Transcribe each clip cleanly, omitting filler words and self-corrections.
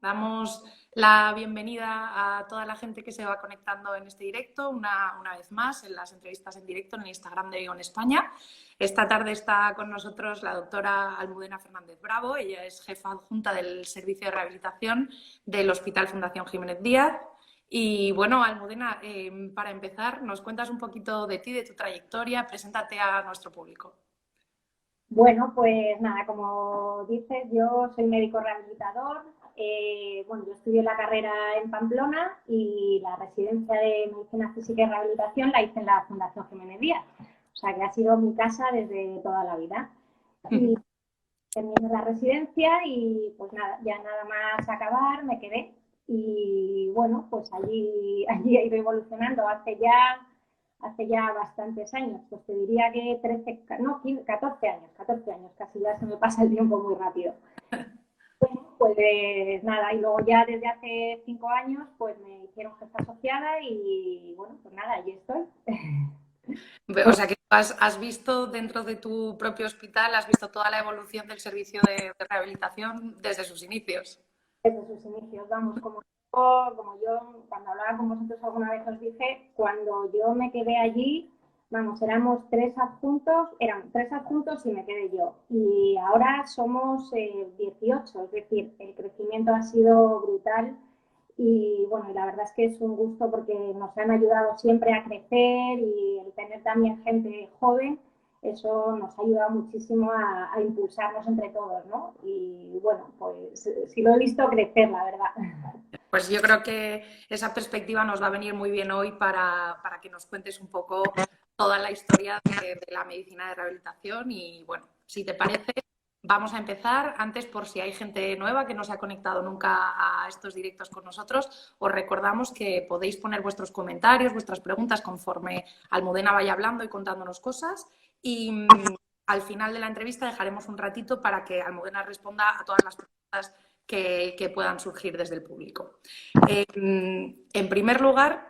Damos la bienvenida a toda la gente que se va conectando en este directo, una vez más, en las entrevistas en directo en el Instagram de ION España. Esta tarde está con nosotros la doctora Almudena Fernández Bravo. Ella es jefa adjunta del Servicio de Rehabilitación del Hospital Fundación Jiménez Díaz. Y bueno, Almudena, para empezar, nos cuentas un poquito de ti, de tu trayectoria. Preséntate a nuestro público. Bueno, pues nada, como dices, yo soy médico rehabilitador. Yo estudié la carrera en Pamplona y la residencia de Medicina Física y Rehabilitación la hice en la Fundación Jiménez Díaz. O sea, que ha sido mi casa desde toda la vida. Y terminé la residencia y pues nada, ya nada más acabar me quedé. Y bueno, pues allí he ido evolucionando hace ya bastantes años, pues te diría que 13, no, 15, 14 años, casi ya se me pasa el tiempo muy rápido. Bueno, pues nada, y luego ya desde hace 5 años pues me hicieron jefa asociada y bueno, pues nada, allí estoy. O sea que has visto dentro de tu propio hospital, has visto toda la evolución del servicio de rehabilitación desde sus inicios. Desde sus inicios, vamos, como yo, cuando hablaba con vosotros alguna vez os dije, cuando yo me quedé allí, vamos, eran tres adjuntos y me quedé yo. Y ahora somos 18, es decir, el crecimiento ha sido brutal y bueno, y la verdad es que es un gusto porque nos han ayudado siempre a crecer y el tener también gente joven, eso nos ha ayudado muchísimo a impulsarnos entre todos, ¿no? Y bueno, pues sí lo he visto crecer, la verdad. Pues yo creo que esa perspectiva nos va a venir muy bien hoy para que nos cuentes un poco toda la historia de la medicina de rehabilitación y bueno, si te parece, vamos a empezar. Antes, por si hay gente nueva que no se ha conectado nunca a estos directos con nosotros, os recordamos que podéis poner vuestros comentarios, vuestras preguntas conforme Almudena vaya hablando y contándonos cosas y al final de la entrevista dejaremos un ratito para que Almudena responda a todas las preguntas que puedan surgir desde el público. En primer lugar,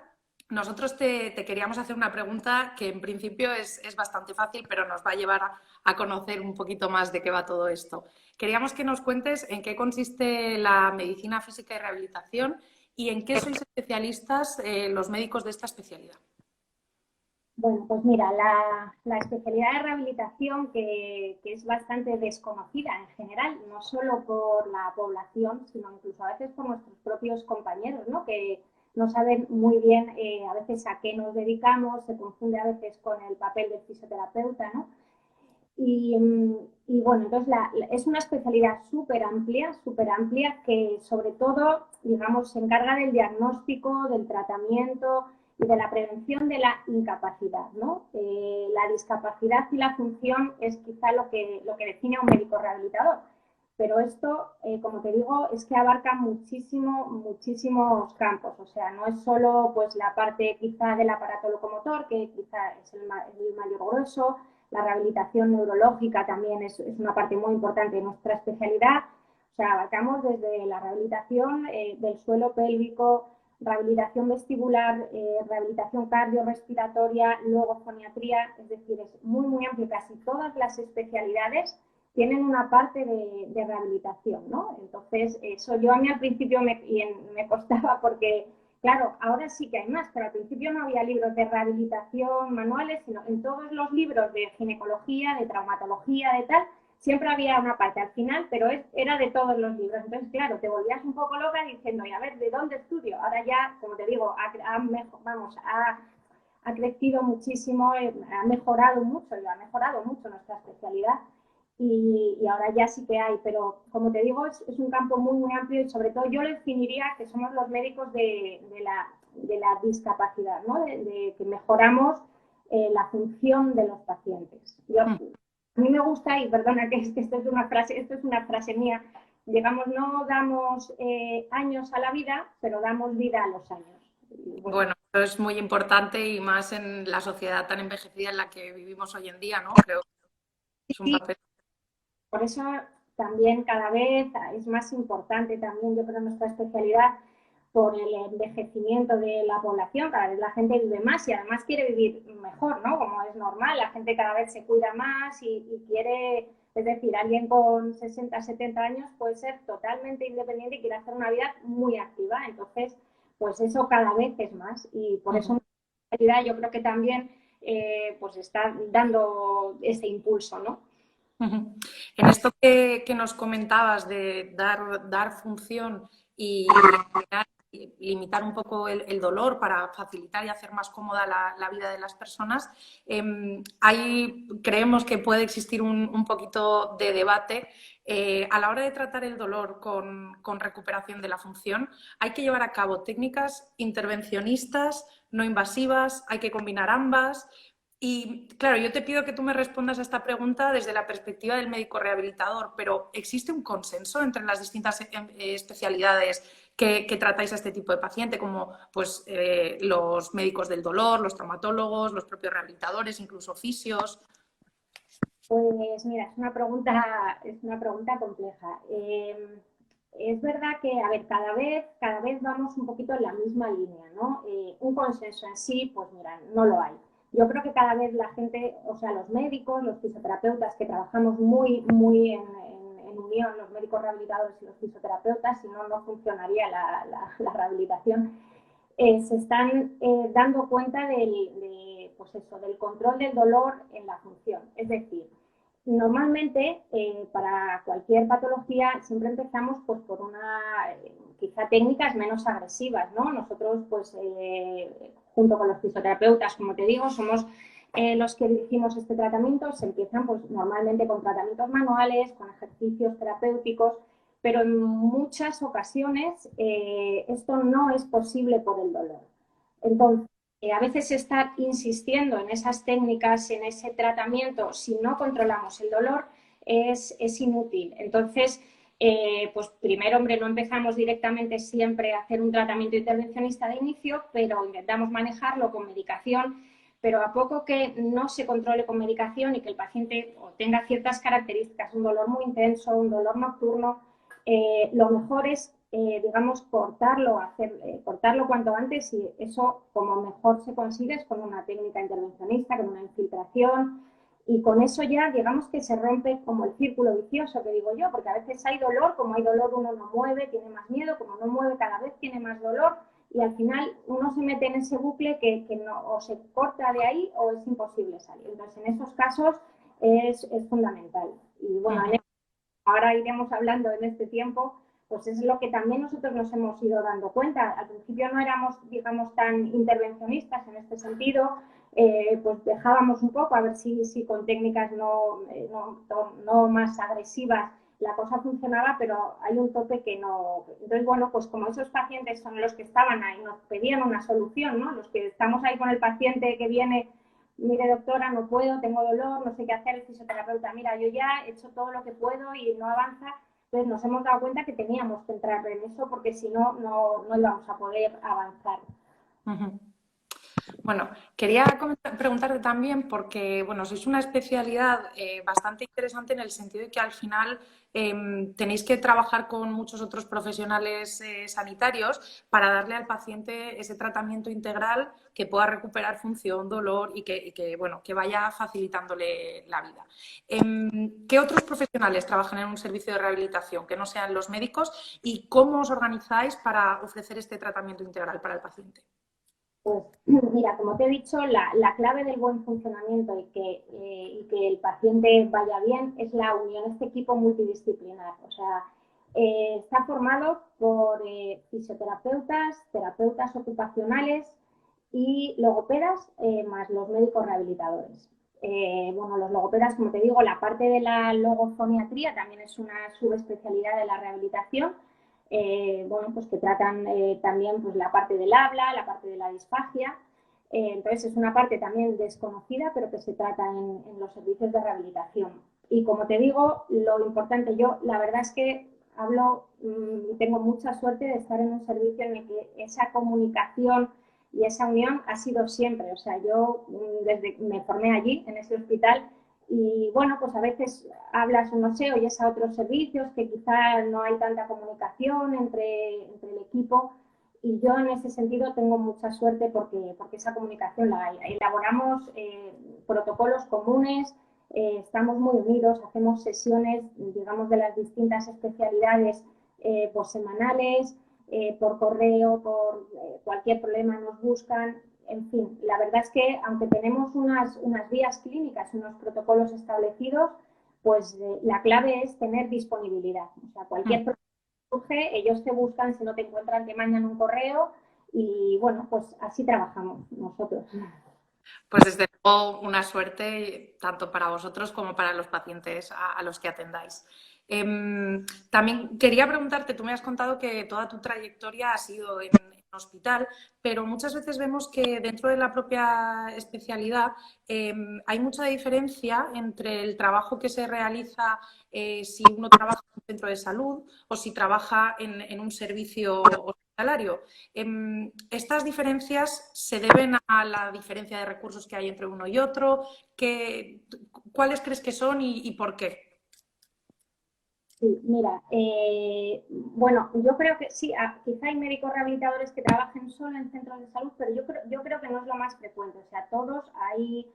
nosotros te queríamos hacer una pregunta que en principio es bastante fácil, pero nos va a llevar a conocer un poquito más de qué va todo esto. Queríamos que nos cuentes en qué consiste la medicina física y rehabilitación y en qué sois especialistas los médicos de esta especialidad. Bueno, pues mira, la especialidad de rehabilitación que es bastante desconocida en general, no solo por la población, sino incluso a veces por nuestros propios compañeros, ¿no? Que no saben muy bien a veces a qué nos dedicamos, se confunde a veces con el papel del fisioterapeuta, ¿no? Y, y bueno, entonces es una especialidad súper amplia que sobre todo, digamos, se encarga del diagnóstico, del tratamiento y de la prevención de la incapacidad, ¿no? La discapacidad y la función es quizá lo que define a un médico rehabilitador. Pero esto, como te digo, es que abarca muchísimos campos. O sea, no es solo pues, la parte quizá del aparato locomotor, que quizá es el mayor grueso. La rehabilitación neurológica también es una parte muy importante de nuestra especialidad. O sea, abarcamos desde la rehabilitación del suelo pélvico, rehabilitación vestibular, rehabilitación cardiorrespiratoria, luego foniatría, es decir, es muy amplio. Casi todas las especialidades tienen una parte de rehabilitación, ¿no? Entonces, eso yo a mí al principio me costaba porque, claro, ahora sí que hay más, pero al principio no había libros de rehabilitación manuales, sino en todos los libros de ginecología, de traumatología, de tal, siempre había una parte al final, pero era de todos los libros. Entonces, claro, te volvías un poco loca diciendo, y a ver, ¿de dónde estudio? Ahora ya, como te digo, ha crecido muchísimo, ha mejorado mucho nuestra especialidad y ahora ya sí que hay, pero como te digo, es un campo muy amplio y sobre todo yo le definiría que somos los médicos de la discapacidad, ¿no? De que mejoramos la función de los pacientes. A mí me gusta, y perdona que esto es una frase mía, digamos, no damos años a la vida, pero damos vida a los años. Bueno, eso es muy importante y más en la sociedad tan envejecida en la que vivimos hoy en día, ¿no? Creo que es un Sí, papel. por eso también cada vez es más importante también, yo creo, nuestra especialidad, por el envejecimiento de la población, cada vez la gente vive más y además quiere vivir mejor, ¿no? Como es normal, la gente cada vez se cuida más y quiere, es decir, alguien con 60, 70 años puede ser totalmente independiente y quiere hacer una vida muy activa, entonces, pues eso cada vez es más y por eso en realidad yo creo que también pues está dando ese impulso, ¿no? En esto que nos comentabas de dar función y limitar un poco el dolor para facilitar y hacer más cómoda la vida de las personas, ahí creemos que puede existir un poquito de debate. A la hora de tratar el dolor con recuperación de la función, hay que llevar a cabo técnicas intervencionistas, no invasivas, hay que combinar ambas. Y claro, yo te pido que tú me respondas a esta pregunta desde la perspectiva del médico rehabilitador, pero ¿existe un consenso entre las distintas especialidades que tratáis a este tipo de paciente, como pues, los médicos del dolor, los traumatólogos, los propios rehabilitadores, incluso fisios? Pues mira, es una pregunta compleja. Es verdad que, a ver, cada vez vamos un poquito en la misma línea, ¿no? Un consenso en sí, pues mira, no lo hay. Yo creo que cada vez la gente, o sea, los médicos, los fisioterapeutas, que trabajamos muy en unión, los médicos rehabilitadores y los fisioterapeutas, si no, no funcionaría la rehabilitación, se están dando cuenta pues eso, del control del dolor en la función. Es decir, normalmente para cualquier patología siempre empezamos pues, por quizá técnicas menos agresivas, ¿no? Nosotros, pues, junto con los fisioterapeutas, como te digo, somos los que dirigimos este tratamiento. Se empiezan pues, normalmente con tratamientos manuales, con ejercicios terapéuticos, pero en muchas ocasiones esto no es posible por el dolor. Entonces, a veces estar insistiendo en esas técnicas, en ese tratamiento, si no controlamos el dolor, es inútil. Entonces, pues primero, hombre, no empezamos directamente siempre a hacer un tratamiento intervencionista de inicio, pero intentamos manejarlo con medicación, pero a poco que no se controle con medicación y que el paciente tenga ciertas características, un dolor muy intenso, un dolor nocturno, lo mejor es, digamos, cortarlo cuanto antes y eso como mejor se consigue es con una técnica intervencionista, con una infiltración y con eso ya digamos que se rompe como el círculo vicioso que digo yo, porque a veces hay dolor, como hay dolor uno no mueve, tiene más miedo, como no mueve cada vez tiene más dolor y al final uno se mete en ese bucle que no, o se corta de ahí o es imposible salir. Entonces en esos casos es fundamental. Y bueno, ahora iremos hablando en este tiempo, pues es lo que también nosotros nos hemos ido dando cuenta. Al principio no éramos, digamos, tan intervencionistas en este sentido, pues dejábamos un poco a ver si con técnicas no más agresivas la cosa funcionaba, pero hay un tope que no. Entonces, bueno, pues como esos pacientes son los que estaban ahí, nos pedían una solución, ¿no? Los que estamos ahí con el paciente que viene, mire doctora, no puedo, tengo dolor, no sé qué hacer, el fisioterapeuta, mira, yo ya he hecho todo lo que puedo y no avanza. Entonces nos hemos dado cuenta que teníamos que entrar en eso porque si no, no íbamos a poder avanzar. Bueno, quería preguntarte también porque, bueno, sois una especialidad bastante interesante en el sentido de que al final tenéis que trabajar con muchos otros profesionales sanitarios para darle al paciente ese tratamiento integral que pueda recuperar función, dolor y bueno, que vaya facilitándole la vida. ¿Qué otros profesionales trabajan en un servicio de rehabilitación que no sean los médicos y cómo os organizáis para ofrecer este tratamiento integral para el paciente? Pues mira, como te he dicho, la clave del buen funcionamiento y que el paciente vaya bien es la unión, este equipo multidisciplinar. O sea, está formado por fisioterapeutas, terapeutas ocupacionales y logopedas, más los médicos rehabilitadores. Bueno, los logopedas, como te digo, la parte de la logofoniatría también es una subespecialidad de la rehabilitación. Bueno, pues que tratan también pues, la parte del habla, la parte de la disfagia. Entonces es una parte también desconocida, pero que se trata en los servicios de rehabilitación. Y como te digo, lo importante, yo la verdad es que tengo mucha suerte de estar en un servicio en el que esa comunicación y esa unión ha sido siempre. O sea, yo desde que me formé allí, en ese hospital, y bueno, pues a veces hablas, no sé, oyes a otros servicios que quizá no hay tanta comunicación entre el equipo y yo en ese sentido tengo mucha suerte porque esa comunicación la hay. Elaboramos protocolos comunes, estamos muy unidos, hacemos sesiones, digamos, de las distintas especialidades pues semanales, por correo, por cualquier problema nos buscan. En fin, la verdad es que aunque tenemos unas vías clínicas, unos protocolos establecidos, pues la clave es tener disponibilidad. O sea, cualquier problema que surge, ellos te buscan, si no te encuentran, te mandan un correo y bueno, pues así trabajamos nosotros. Pues desde luego una suerte tanto para vosotros como para los pacientes a los que atendáis. También quería preguntarte, tú me has contado que toda tu trayectoria ha sido en hospital, pero muchas veces vemos que dentro de la propia especialidad hay mucha diferencia entre el trabajo que se realiza si uno trabaja en un centro de salud o si trabaja en un servicio hospitalario. ¿Estas diferencias se deben a la diferencia de recursos que hay entre uno y otro? ¿Cuáles crees que son y por qué? Sí, mira, bueno, yo creo que sí, quizá hay médicos rehabilitadores que trabajen solo en centros de salud, pero yo creo que no es lo más frecuente. O sea, todos hay,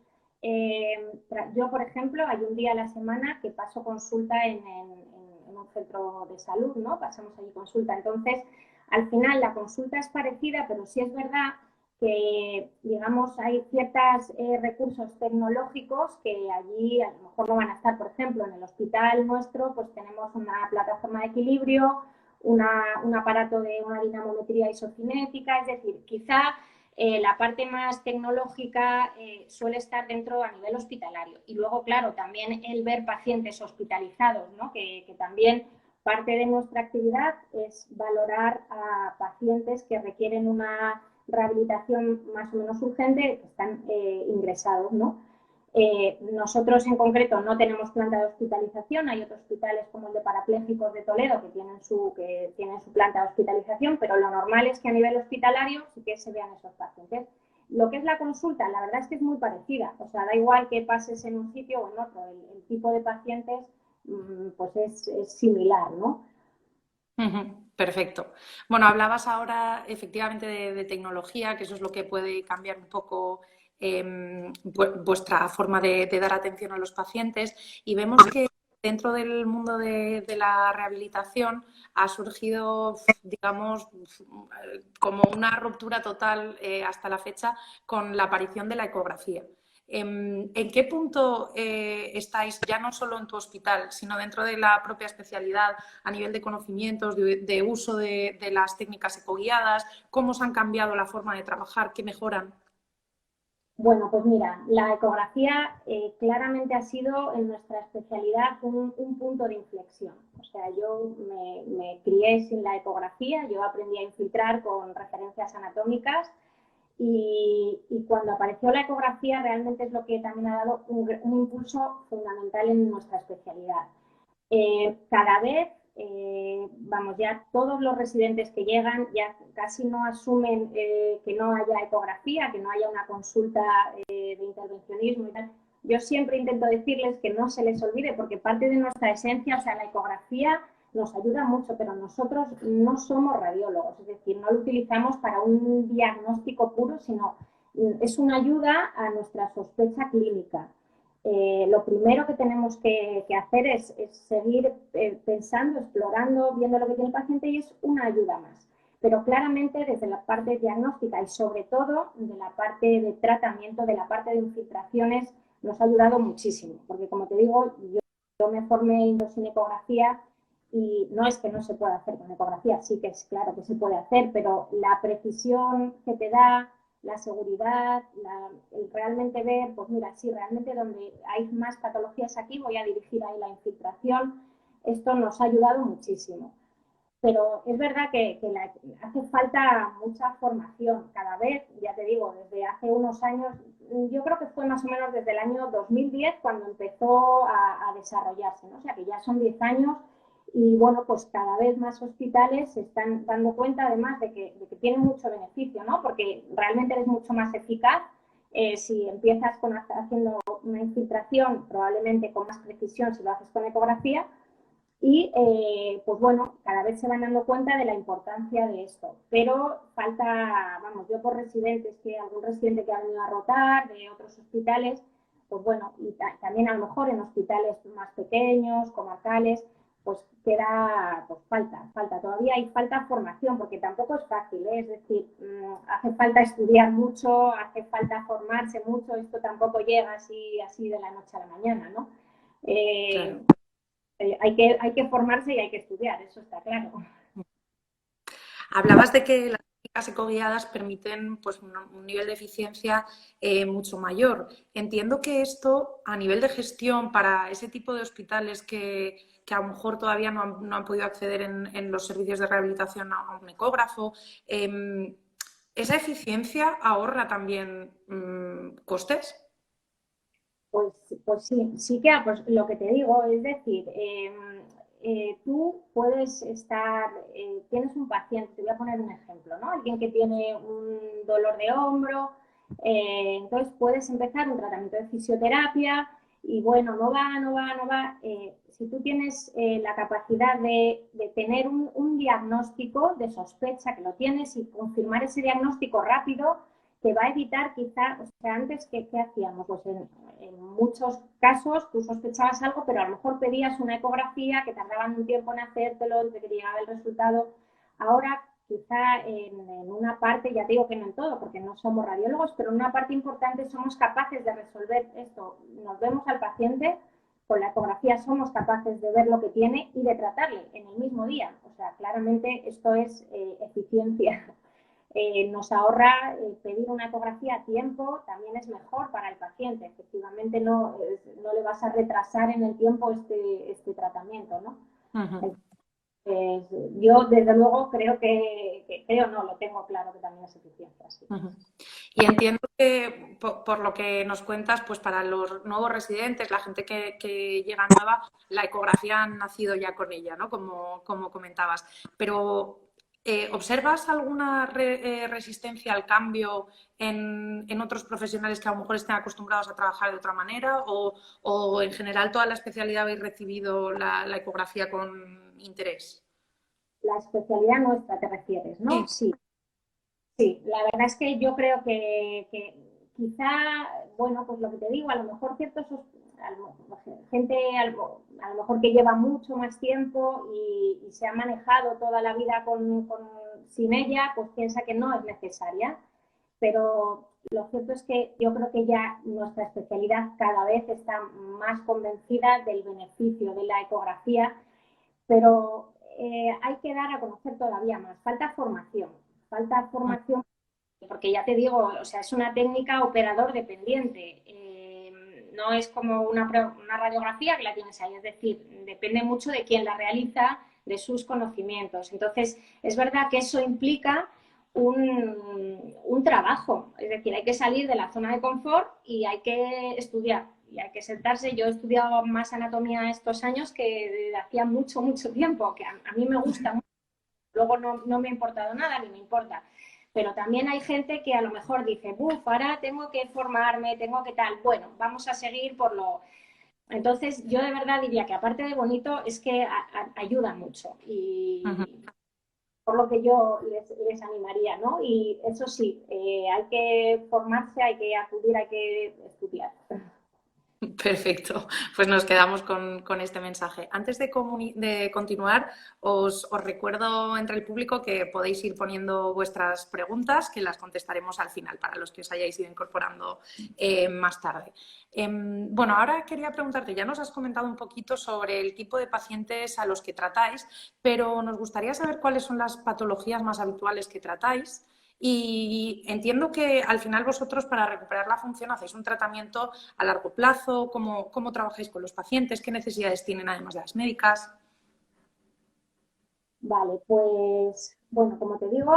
yo por ejemplo, hay un día a la semana que paso consulta en un centro de salud, ¿no? Pasamos allí consulta. Entonces, al final la consulta es parecida, pero sí es verdad que, digamos, hay ciertos recursos tecnológicos que allí a lo mejor no van a estar. Por ejemplo, en el hospital nuestro pues tenemos una plataforma de equilibrio, un aparato de una dinamometría isocinética, es decir, quizá la parte más tecnológica suele estar dentro a nivel hospitalario. Y luego, claro, también el ver pacientes hospitalizados, ¿no? que también parte de nuestra actividad es valorar a pacientes que requieren una rehabilitación más o menos urgente, que están ingresados, ¿no? Nosotros en concreto no tenemos planta de hospitalización, hay otros hospitales como el de parapléjicos de Toledo que tienen su planta de hospitalización, pero lo normal es que a nivel hospitalario sí que se vean esos pacientes. Lo que es la consulta, la verdad es que es muy parecida, o sea, da igual que pases en un sitio o en otro, el tipo de pacientes pues es similar, ¿no? Perfecto. Bueno, hablabas ahora efectivamente de tecnología, que eso es lo que puede cambiar un poco vuestra forma de dar atención a los pacientes y vemos que dentro del mundo de la rehabilitación ha surgido, digamos, como una ruptura total hasta la fecha con la aparición de la ecografía. ¿En qué punto estáis, ya no solo en tu hospital, sino dentro de la propia especialidad, a nivel de conocimientos, de uso de las técnicas ecoguiadas? ¿Cómo os han cambiado la forma de trabajar? ¿Qué mejoran? Bueno, pues mira, la ecografía claramente ha sido en nuestra especialidad un punto de inflexión. O sea, yo me crié sin la ecografía, yo aprendí a infiltrar con referencias anatómicas y cuando apareció la ecografía realmente es lo que también ha dado un impulso fundamental en nuestra especialidad. Cada vez, vamos, ya todos los residentes que llegan ya casi no asumen que no haya ecografía, que no haya una consulta de intervencionismo y tal. Yo siempre intento decirles que no se les olvide porque parte de nuestra esencia, o sea, la ecografía nos ayuda mucho, pero nosotros no somos radiólogos, es decir, no lo utilizamos para un diagnóstico puro, sino es una ayuda a nuestra sospecha clínica. Lo primero que tenemos que hacer es seguir pensando, explorando, viendo lo que tiene el paciente y es una ayuda más. Pero claramente desde la parte diagnóstica y sobre todo de la parte de tratamiento, de la parte de infiltraciones, nos ha ayudado muchísimo. Porque como te digo, yo me formé en ecografía y no es que no se pueda hacer con ecografía, sí que es claro que se puede hacer, pero la precisión que te da, la seguridad, el realmente ver, pues mira, sí, realmente donde hay más patologías aquí voy a dirigir ahí la infiltración. Esto nos ha ayudado muchísimo. Pero es verdad que hace falta mucha formación cada vez, ya te digo, desde hace unos años, yo creo que fue más o menos desde el año 2010 cuando empezó a desarrollarse, ¿no? O sea que ya son 10 años y bueno, pues cada vez más hospitales se están dando cuenta además de que tienen mucho beneficio, ¿no? Porque realmente eres mucho más eficaz. Si empiezas haciendo una infiltración, probablemente con más precisión si lo haces con ecografía, Y, pues bueno, cada vez se van dando cuenta de la importancia de esto. Pero falta, vamos, yo por residentes, que algún residente que ha venido a rotar de otros hospitales, pues bueno, y también a lo mejor en hospitales más pequeños, comarcales, pues queda, pues falta todavía y falta formación, porque tampoco es fácil, ¿eh? Es decir, hace falta estudiar mucho, hace falta formarse mucho, esto tampoco llega así de la noche a la mañana, ¿no? Claro. Eh, hay que formarse y hay que estudiar, eso está claro. Hablabas de que las técnicas ecoguiadas permiten pues, un nivel de eficiencia mucho mayor. Entiendo que esto, a nivel de gestión, para ese tipo de hospitales que a lo mejor todavía no han podido acceder en los servicios de rehabilitación a un ecógrafo, ¿esa eficiencia ahorra también costes? Pues, pues sí, sí que pues lo que te digo, es decir, tú puedes estar, tienes un paciente, te voy a poner un ejemplo, ¿no? Alguien que tiene un dolor de hombro, entonces puedes empezar un tratamiento de fisioterapia y bueno, no va. Si tú tienes la capacidad de tener un diagnóstico de sospecha que lo tienes y confirmar ese diagnóstico rápido, te va a evitar quizá, o sea, antes ¿qué hacíamos? Pues en muchos casos tú sospechabas algo, pero a lo mejor pedías una ecografía que tardaban un tiempo en hacértelo, desde que llegaba el resultado. Ahora, quizá en una parte, ya te digo que no en todo, porque no somos radiólogos, pero en una parte importante somos capaces de resolver esto. Nos vemos al paciente, con la ecografía somos capaces de ver lo que tiene y de tratarle en el mismo día. O sea, claramente esto es eficiencia. Nos ahorra pedir una ecografía a tiempo, también es mejor para el paciente. Efectivamente, no le vas a retrasar en el tiempo este tratamiento, ¿no? Ujú. Entonces, yo, desde luego, creo no, lo tengo claro que también es eficiencia. Sí. Ujú. Y entiendo que, por lo que nos cuentas, pues para los nuevos residentes, la gente que llega nueva, la ecografía han nacido ya con ella, ¿no? Como comentabas. Pero, ¿observas alguna resistencia al cambio en otros profesionales que a lo mejor estén acostumbrados a trabajar de otra manera? ¿O en general toda la especialidad habéis recibido la ecografía con interés? La especialidad nuestra te refieres, ¿no? Sí. Sí. Sí, la verdad es que yo creo que quizá, bueno, pues lo que te digo, a lo mejor gente a lo mejor que lleva mucho más tiempo y se ha manejado toda la vida sin ella, pues piensa que no es necesaria. Pero lo cierto es que yo creo que ya nuestra especialidad cada vez está más convencida del beneficio de la ecografía, pero hay que dar a conocer todavía más. Falta formación porque ya te digo, o sea, es una técnica operador dependiente. No es como una radiografía que la tienes ahí, es decir, depende mucho de quién la realiza, de sus conocimientos. Entonces, es verdad que eso implica un trabajo, es decir, hay que salir de la zona de confort y hay que estudiar. Y hay que sentarse. Yo he estudiado más anatomía estos años que desde hacía mucho, mucho tiempo, que a mí me gusta mucho. Luego no me ha importado nada, ni me importa. Pero también hay gente que a lo mejor dice, buf, ahora tengo que formarme, tengo que tal. Bueno, vamos a seguir por lo... Entonces, yo de verdad diría que aparte de bonito, es que ayuda mucho. Ujú. Y por lo que yo les animaría, ¿no? Y eso sí, hay que formarse, hay que acudir, hay que estudiar. Perfecto, pues nos quedamos con este mensaje. Antes de continuar, os recuerdo entre el público que podéis ir poniendo vuestras preguntas, que las contestaremos al final para los que os hayáis ido incorporando más tarde. Bueno, ahora quería preguntarte, ya nos has comentado un poquito sobre el tipo de pacientes a los que tratáis, pero nos gustaría saber cuáles son las patologías más habituales que tratáis. Y entiendo que al final vosotros para recuperar la función hacéis un tratamiento a largo plazo, cómo trabajáis con los pacientes, qué necesidades tienen además de las médicas. Vale, pues bueno, como te digo,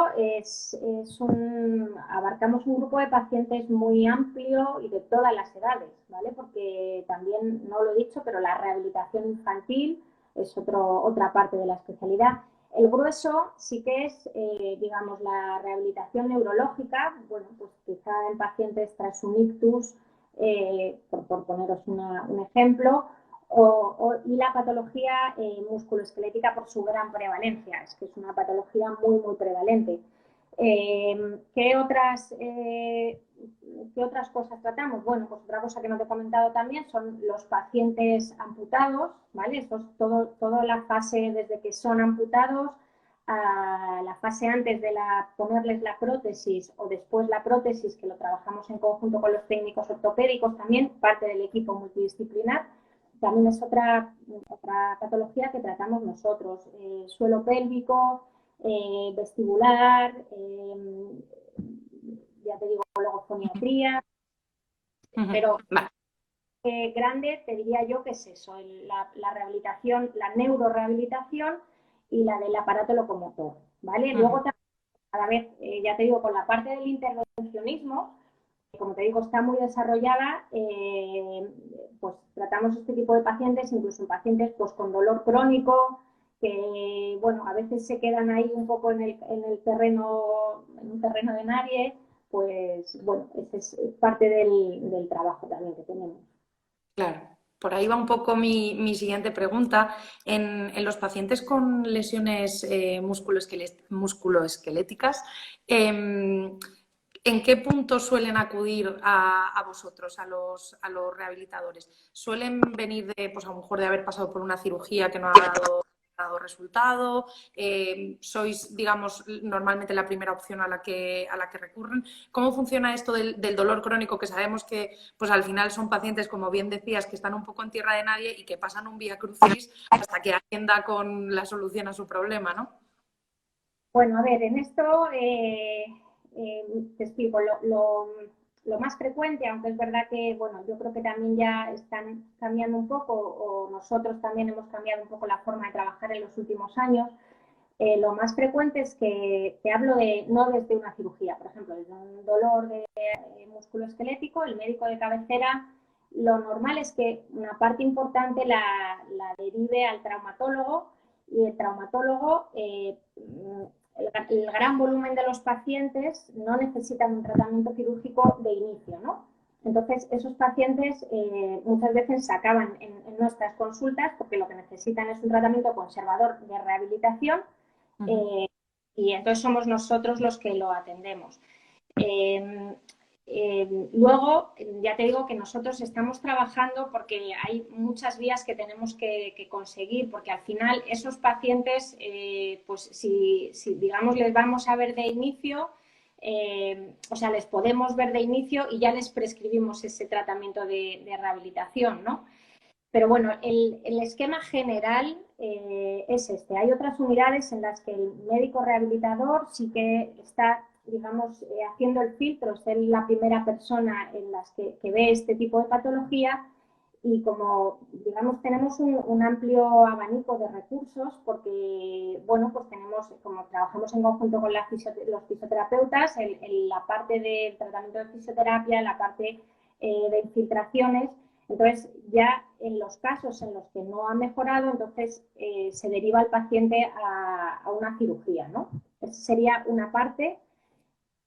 abarcamos un grupo de pacientes muy amplio y de todas las edades, ¿vale? Porque también, no lo he dicho, pero la rehabilitación infantil es otra parte de la especialidad. El grueso sí que es, digamos, la rehabilitación neurológica, bueno, pues quizá en pacientes tras un ictus, por poneros un ejemplo, Y la patología musculoesquelética por su gran prevalencia, es que es una patología muy, muy prevalente. ¿Qué otras cosas tratamos? Bueno, pues otra cosa que no te he comentado también son los pacientes amputados, ¿vale? Esto es toda la fase desde que son amputados a la fase antes de ponerles la prótesis o después la prótesis, que lo trabajamos en conjunto con los técnicos ortopédicos también, parte del equipo multidisciplinar. También es otra patología que tratamos nosotros, suelo pélvico, vestibular, ya te digo, logofoniatría, pero grande te diría yo que es eso, la rehabilitación, la neurorehabilitación y la del aparato locomotor, ¿vale? Luego cada vez, ya te digo, con la parte del intervencionismo, como te digo, está muy desarrollada, pues tratamos este tipo de pacientes, incluso en pacientes pues, con dolor crónico, que bueno, a veces se quedan ahí un poco en un terreno de nadie, pues bueno, ese es parte del trabajo también que tenemos. Claro, por ahí va un poco mi siguiente pregunta. En los pacientes con lesiones musculoesqueléticas, ¿en qué punto suelen acudir a vosotros, a los rehabilitadores? ¿Suelen venir pues a lo mejor de haber pasado por una cirugía que no ha dado resultado? ¿Sois, digamos, normalmente la primera opción a la que recurren? ¿Cómo funciona esto del dolor crónico? Que sabemos que pues al final son pacientes, como bien decías, que están un poco en tierra de nadie y que pasan un vía crucis hasta que alguien da con la solución a su problema, ¿no? Bueno, a ver, en esto te explico. Lo más frecuente, aunque es verdad que, bueno, yo creo que también ya están cambiando un poco, o nosotros también hemos cambiado un poco la forma de trabajar en los últimos años, lo más frecuente es que te hablo no desde una cirugía, por ejemplo, desde un dolor de músculo esquelético, el médico de cabecera, lo normal es que una parte importante la derive al traumatólogo, y el traumatólogo, el gran volumen de los pacientes no necesitan un tratamiento quirúrgico de inicio, ¿no? Entonces, esos pacientes muchas veces se acaban en nuestras consultas porque lo que necesitan es un tratamiento conservador de rehabilitación, y entonces somos nosotros los que lo atendemos. Luego, ya te digo que nosotros estamos trabajando porque hay muchas vías que tenemos que conseguir, porque al final esos pacientes, pues si digamos les vamos a ver de inicio, o sea, les podemos ver de inicio y ya les prescribimos ese tratamiento de rehabilitación, ¿no? Pero bueno, el esquema general es este. Hay otras unidades en las que el médico rehabilitador sí que está, digamos, haciendo el filtro, es la primera persona en las que ve este tipo de patología, y como, digamos, tenemos un amplio abanico de recursos porque, bueno, pues tenemos, como trabajamos en conjunto con los fisioterapeutas, la parte del tratamiento de fisioterapia, la parte de infiltraciones. Entonces, ya en los casos en los que no ha mejorado, entonces se deriva al paciente a una cirugía, ¿no? Esa sería una parte,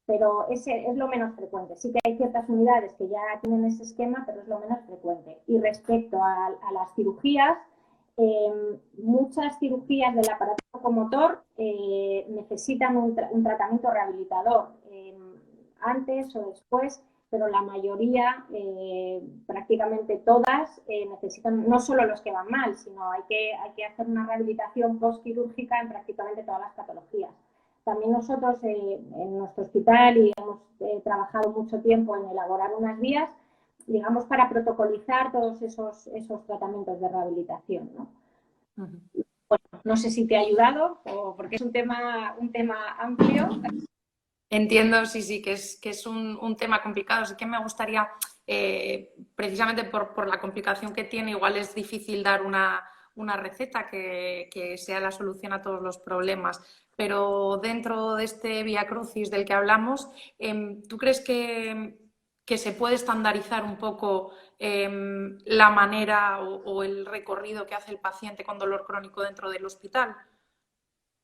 pero ese es lo menos frecuente. Sí que hay ciertas unidades que ya tienen ese esquema, pero es lo menos frecuente. Y respecto a las cirugías, muchas cirugías del aparato locomotor necesitan un tratamiento rehabilitador antes o después, pero la mayoría, prácticamente todas, necesitan, no solo los que van mal, sino hay que hacer una rehabilitación postquirúrgica en prácticamente todas las patologías. También nosotros en nuestro hospital, y hemos trabajado mucho tiempo en elaborar unas guías, digamos, para protocolizar todos esos tratamientos de rehabilitación, ¿no? Bueno, no sé si te ha ayudado, porque es un tema amplio. Entiendo, sí, que es un tema complicado. Así que me gustaría, precisamente por la complicación que tiene, igual es difícil dar una receta que sea la solución a todos los problemas. Pero dentro de este vía crucis del que hablamos, ¿tú crees que se puede estandarizar un poco la manera o el recorrido que hace el paciente con dolor crónico dentro del hospital?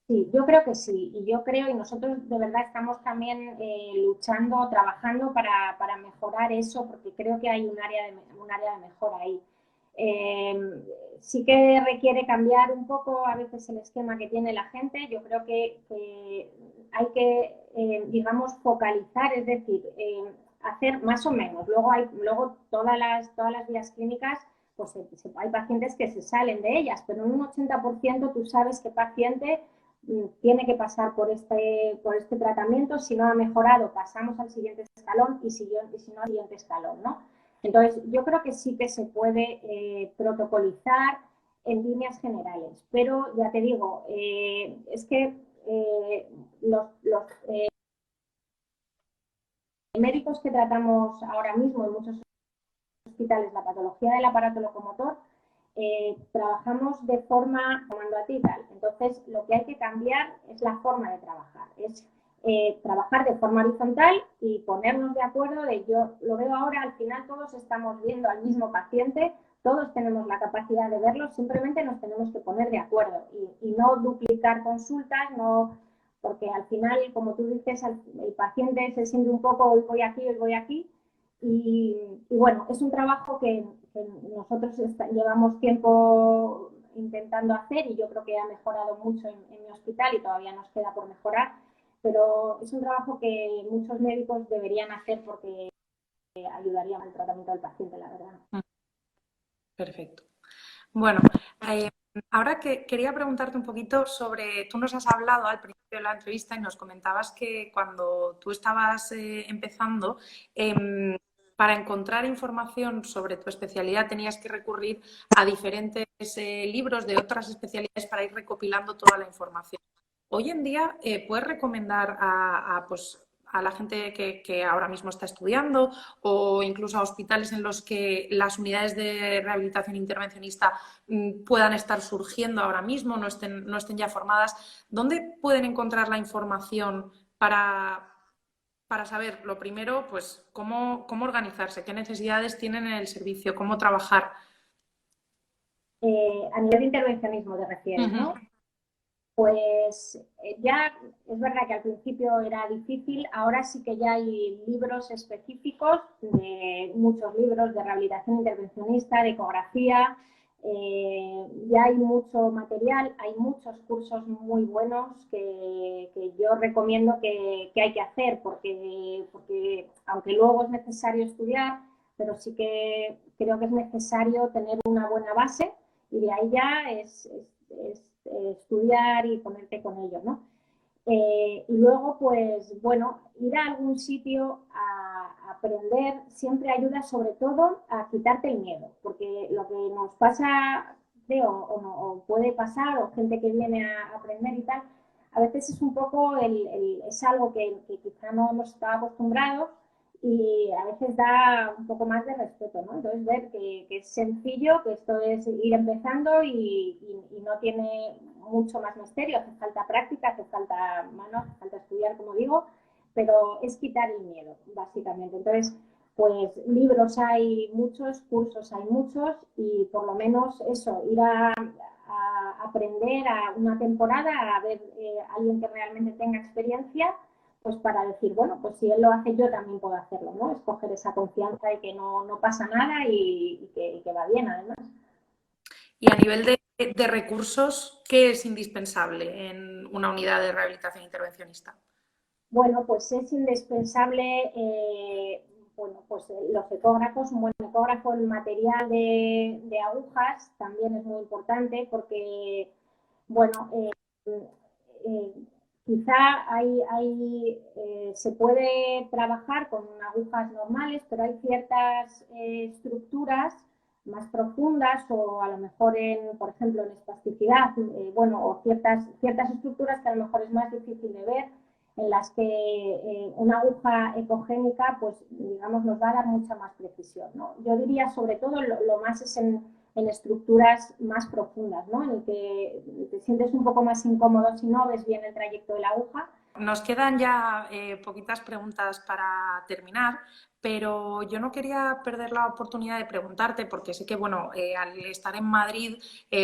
Sí, yo creo que sí, y yo creo, y nosotros de verdad estamos también luchando, trabajando para mejorar eso, porque creo que hay un área de mejora ahí. Sí que requiere cambiar un poco a veces el esquema que tiene la gente. Yo creo que hay que, digamos, focalizar, es decir, hacer más o menos. Luego todas las vías clínicas, pues hay pacientes que se salen de ellas, pero en un 80% tú sabes qué paciente tiene que pasar por este tratamiento. Si no ha mejorado, pasamos al siguiente escalón y si no, al siguiente escalón, ¿no? Entonces, yo creo que sí que se puede protocolizar en líneas generales, pero ya te digo, es que los médicos que tratamos ahora mismo en muchos hospitales la patología del aparato locomotor, trabajamos de forma comando a ti tal. Entonces, lo que hay que cambiar es la forma de trabajar, es trabajar de forma horizontal y ponernos de acuerdo de yo lo veo ahora, al final todos estamos viendo al mismo paciente, todos tenemos la capacidad de verlo, simplemente nos tenemos que poner de acuerdo y no duplicar consultas, no, porque al final, como tú dices, el paciente se siente un poco hoy voy aquí, y bueno, es un trabajo que nosotros llevamos tiempo intentando hacer y yo creo que ha mejorado mucho en mi hospital y todavía nos queda por mejorar, pero es un trabajo que muchos médicos deberían hacer porque ayudaría al tratamiento del paciente, la verdad. Perfecto. Bueno, eh, ahora que quería preguntarte un poquito sobre, tú nos has hablado al principio de la entrevista y nos comentabas que cuando tú estabas empezando, para encontrar información sobre tu especialidad tenías que recurrir a diferentes libros de otras especialidades para ir recopilando toda la información. Hoy en día, ¿puedes recomendar pues, a la gente que ahora mismo está estudiando o incluso a hospitales en los que las unidades de rehabilitación intervencionista puedan estar surgiendo ahora mismo, no estén ya formadas? ¿Dónde pueden encontrar la información para saber, lo primero, pues cómo organizarse, qué necesidades tienen en el servicio, cómo trabajar? A nivel de intervencionismo te refieres, ¿no? Pues ya es verdad que al principio era difícil, ahora sí que ya hay libros específicos, muchos libros de rehabilitación intervencionista, de ecografía, ya hay mucho material, hay muchos cursos muy buenos que yo recomiendo que hay que hacer, porque aunque luego es necesario estudiar, pero sí que creo que es necesario tener una buena base y de ahí ya es estudiar y ponerte con ello, ¿no? Y luego, pues bueno, ir a algún sitio a aprender siempre ayuda sobre todo a quitarte el miedo, porque lo que nos pasa, creo, o puede pasar, o gente que viene a aprender y tal, a veces es un poco, es algo que quizá no hemos estado acostumbrados y a veces da un poco más de respeto, ¿no? Entonces ver que es sencillo, que esto es ir empezando y no tiene mucho más misterio, hace falta práctica, hace falta mano, hace falta estudiar, como digo, pero es quitar el miedo, básicamente. Entonces, pues libros hay muchos, cursos hay muchos y por lo menos eso, ir a aprender a una temporada, a ver a alguien que realmente tenga experiencia, pues para decir, bueno, pues si él lo hace yo también puedo hacerlo, ¿no? Escoger esa confianza y que no pasa nada y que va bien además. Y a nivel de recursos, ¿qué es indispensable en una unidad de rehabilitación intervencionista? Bueno, pues es indispensable bueno, pues los ecógrafos, un buen ecógrafo, el material de agujas también es muy importante porque, bueno, eh, quizá se puede trabajar con agujas normales, pero hay ciertas estructuras más profundas o a lo mejor por ejemplo, en espasticidad, bueno, o ciertas estructuras que a lo mejor es más difícil de ver, en las que una aguja ecogénica, pues digamos, nos va a dar mucha más precisión, ¿no? Yo diría sobre todo lo más es en estructuras más profundas, ¿no? En el que te sientes un poco más incómodo si no ves bien el trayecto de la aguja. Nos quedan ya poquitas preguntas para terminar, pero yo no quería perder la oportunidad de preguntarte, porque sé que, bueno, al estar en Madrid,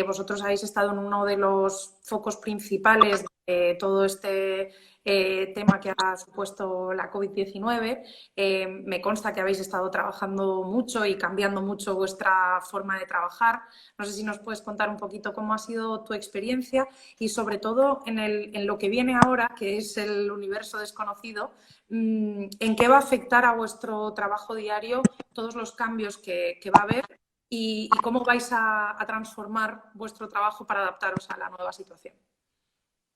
vosotros habéis estado en uno de los focos principales de todo este tema que ha supuesto la COVID-19. Me consta que habéis estado trabajando mucho y cambiando mucho vuestra forma de trabajar. No sé si nos puedes contar un poquito cómo ha sido tu experiencia y sobre todo en lo que viene ahora, que es el universo desconocido, ¿en qué va a afectar a vuestro trabajo diario todos los cambios que va a haber y cómo vais a transformar vuestro trabajo para adaptaros a la nueva situación?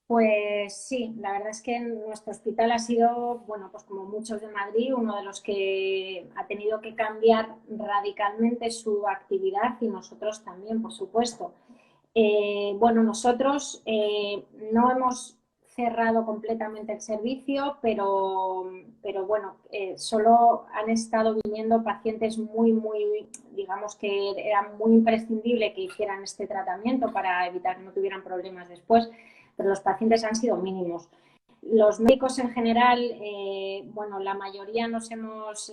Pues sí, la verdad es que nuestro hospital ha sido, bueno, pues como muchos de Madrid, uno de los que ha tenido que cambiar radicalmente su actividad y nosotros también, por supuesto. Bueno, nosotros no hemos cerrado completamente el servicio, pero bueno, solo han estado viniendo pacientes muy, digamos que era muy imprescindible que hicieran este tratamiento para evitar que no tuvieran problemas después, pero los pacientes han sido mínimos. Los médicos en general, bueno, la mayoría nos hemos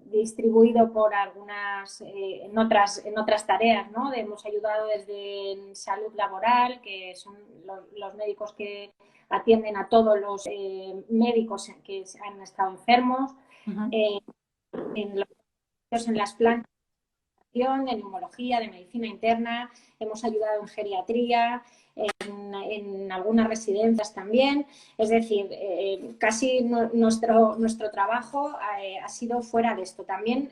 distribuido por algunas, en otras tareas, ¿no? Hemos ayudado desde salud laboral, que son los médicos que atienden a todos los médicos que han estado enfermos, Uh-huh. en las plantas de neumología, de medicina interna, hemos ayudado en geriatría, en algunas residencias también. Es decir, casi nuestro trabajo ha sido fuera de esto. También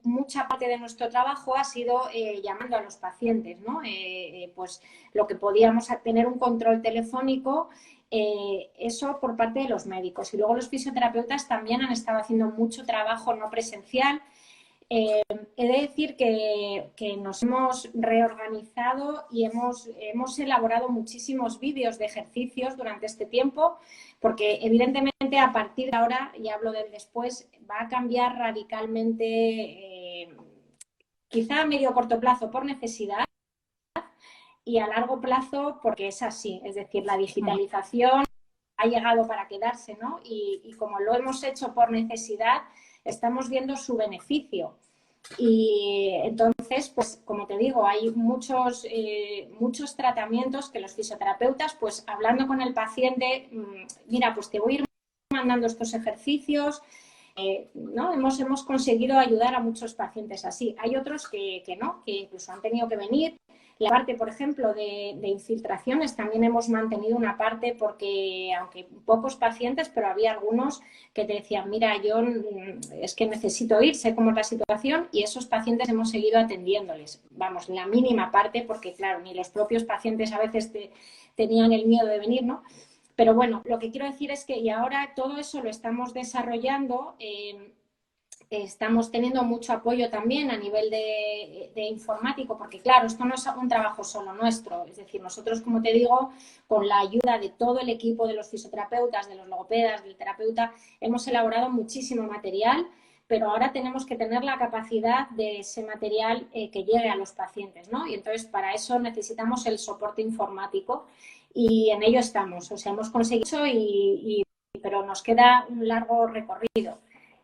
mucha parte de nuestro trabajo ha sido llamando a los pacientes, ¿no? Pues lo que podíamos tener un control telefónico. Eso por parte de los médicos. Y luego los fisioterapeutas también han estado haciendo mucho trabajo no presencial. He de decir que nos hemos reorganizado y hemos elaborado muchísimos vídeos de ejercicios durante este tiempo, porque evidentemente a partir de ahora, y hablo del después, va a cambiar radicalmente, quizá a medio o corto plazo por necesidad y a largo plazo porque es así, es decir, la digitalización ha llegado para quedarse, ¿no? Y como lo hemos hecho por necesidad, estamos viendo su beneficio. Y entonces, pues como te digo, hay muchos tratamientos que los fisioterapeutas, pues hablando con el paciente, mira, pues te voy a ir mandando estos ejercicios, ¿no? Hemos conseguido ayudar a muchos pacientes así. Hay otros que no, que incluso han tenido que venir. La parte, por ejemplo, de infiltraciones, también hemos mantenido una parte porque, aunque pocos pacientes, pero había algunos que te decían, mira, yo es que necesito ir, sé cómo es la situación, y esos pacientes hemos seguido atendiéndoles. Vamos, la mínima parte, porque claro, ni los propios pacientes a veces tenían el miedo de venir, ¿no? Pero bueno, lo que quiero decir es que y ahora todo eso lo estamos desarrollando. Estamos teniendo mucho apoyo también a nivel de informático, porque claro, esto no es un trabajo solo nuestro, es decir, nosotros, como te digo, con la ayuda de todo el equipo de los fisioterapeutas, de los logopedas, del terapeuta, hemos elaborado muchísimo material, pero ahora tenemos que tener la capacidad de ese material que llegue a los pacientes, ¿no? Y entonces para eso necesitamos el soporte informático y en ello estamos, o sea, hemos conseguido eso pero nos queda un largo recorrido.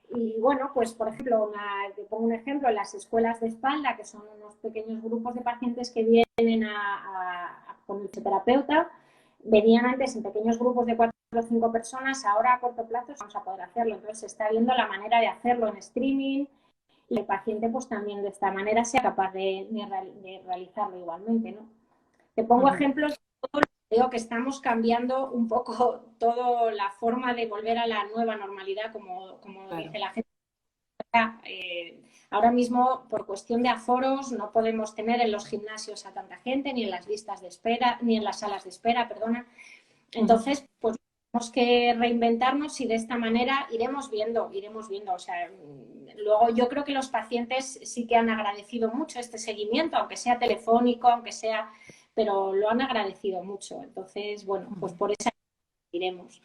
Y bueno, pues por ejemplo, te pongo un ejemplo, en las escuelas de espalda, que son unos pequeños grupos de pacientes que vienen con el fisioterapeuta, venían antes en pequeños grupos de 4 o 5 personas, ahora a corto plazo vamos a poder hacerlo. Entonces se está viendo la manera de hacerlo en streaming y el paciente pues también de esta manera sea capaz de realizarlo igualmente, ¿no? Te pongo ejemplos. Digo que estamos cambiando un poco toda la forma de volver a la nueva normalidad, como claro, dice la gente. Ahora mismo, por cuestión de aforos, no podemos tener en los gimnasios a tanta gente, ni en las listas de espera, ni en las salas de espera, perdona. Entonces, pues tenemos que reinventarnos y de esta manera iremos viendo. O sea, luego yo creo que los pacientes sí que han agradecido mucho este seguimiento, aunque sea telefónico, aunque sea, pero lo han agradecido mucho. Entonces, bueno, pues por eso iremos.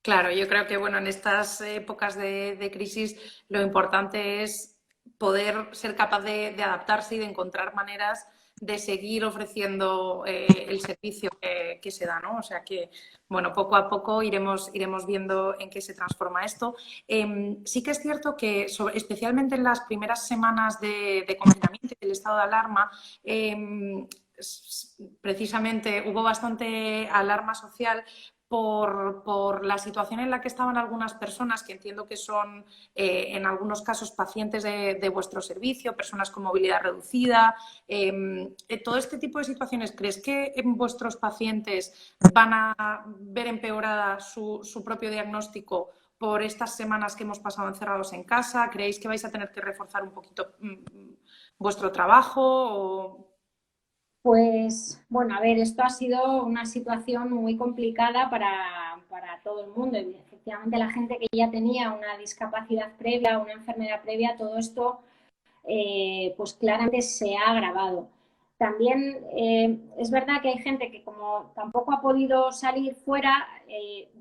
Claro, yo creo que bueno, en estas épocas de crisis lo importante es poder ser capaz de adaptarse y de encontrar maneras de seguir ofreciendo el servicio que se da, ¿no? O sea que, bueno, poco a poco iremos viendo en qué se transforma esto. Sí que es cierto que, especialmente en las primeras semanas de confinamiento y del estado de alarma, precisamente hubo bastante alarma social por la situación en la que estaban algunas personas, que entiendo que son en algunos casos pacientes de vuestro servicio, personas con movilidad reducida. Todo este tipo de situaciones, ¿crees que en vuestros pacientes van a ver empeorada su propio diagnóstico por estas semanas que hemos pasado encerrados en casa? ¿Creéis que vais a tener que reforzar un poquito vuestro trabajo? Pues bueno, a ver, esto ha sido una situación muy complicada para todo el mundo. Y efectivamente, la gente que ya tenía una discapacidad previa, una enfermedad previa, todo esto pues claramente se ha agravado. También es verdad que hay gente que como tampoco ha podido salir fuera,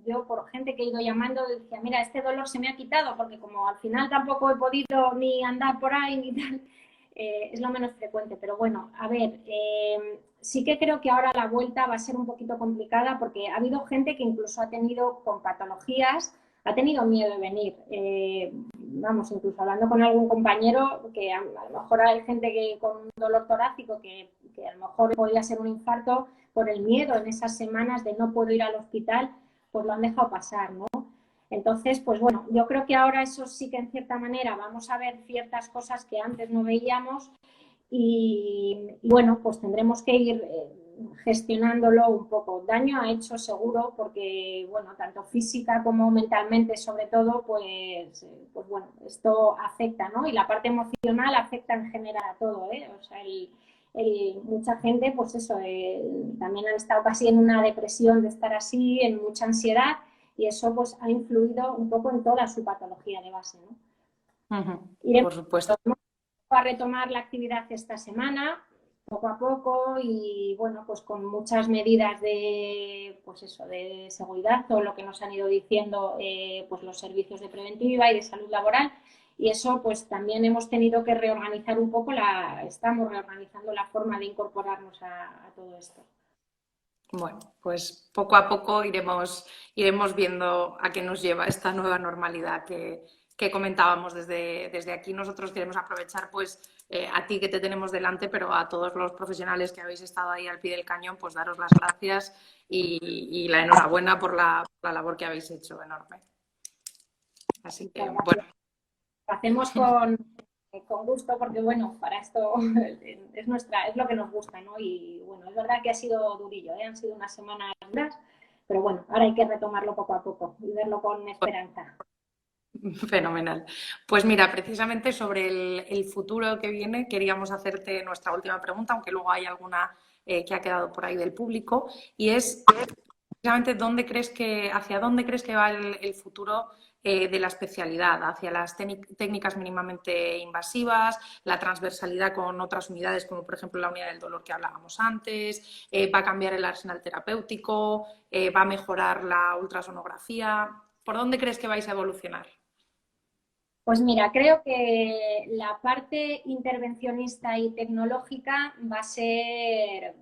yo por gente que he ido llamando decía, mira, este dolor se me ha quitado porque como al final tampoco he podido ni andar por ahí ni tal, es lo menos frecuente. Pero bueno, a ver, sí que creo que ahora la vuelta va a ser un poquito complicada porque ha habido gente que incluso ha tenido con patologías, ha tenido miedo de venir. Vamos, incluso hablando con algún compañero, que a lo mejor hay gente que con un dolor torácico que a lo mejor podía ser un infarto por el miedo en esas semanas de no puedo ir al hospital, pues lo han dejado pasar, ¿no? Entonces, pues bueno, yo creo que ahora eso sí que en cierta manera vamos a ver ciertas cosas que antes no veíamos y bueno, pues tendremos que ir gestionándolo un poco. Daño ha hecho seguro porque, bueno, tanto física como mentalmente sobre todo, pues bueno, esto afecta, ¿no? Y la parte emocional afecta en general a todo, ¿eh? O sea, mucha gente, pues eso, también han estado casi en una depresión de estar así, en mucha ansiedad y eso pues ha influido un poco en toda su patología de base, ¿no? Por supuesto. A retomar la actividad esta semana, poco a poco y bueno, pues con muchas medidas de, pues eso, de seguridad, todo lo que nos han ido diciendo pues los servicios de preventiva y de salud laboral y eso pues también hemos tenido que reorganizar un poco, estamos reorganizando la forma de incorporarnos a todo esto. Bueno, pues poco a poco iremos viendo a qué nos lleva esta nueva normalidad que comentábamos desde aquí. Nosotros queremos aprovechar pues a ti que te tenemos delante, pero a todos los profesionales que habéis estado ahí al pie del cañón, pues daros las gracias y la enhorabuena por la labor que habéis hecho, enorme. Así que, bueno. Lo hacemos con gusto porque, bueno, para esto es lo que nos gusta, ¿no? Y, bueno, es verdad que ha sido durillo, ¿eh? Han sido unas semanas duras, pero bueno, ahora hay que retomarlo poco a poco y verlo con esperanza. Fenomenal. Pues mira, precisamente sobre el futuro que viene, queríamos hacerte nuestra última pregunta, aunque luego hay alguna que ha quedado por ahí del público, y es precisamente hacia dónde crees que va el futuro de la especialidad, hacia las técnicas mínimamente invasivas, la transversalidad con otras unidades, como por ejemplo la unidad del dolor que hablábamos antes, va a cambiar el arsenal terapéutico, va a mejorar la ultrasonografía. ¿Por dónde crees que vais a evolucionar? Pues mira, creo que la parte intervencionista y tecnológica va a ser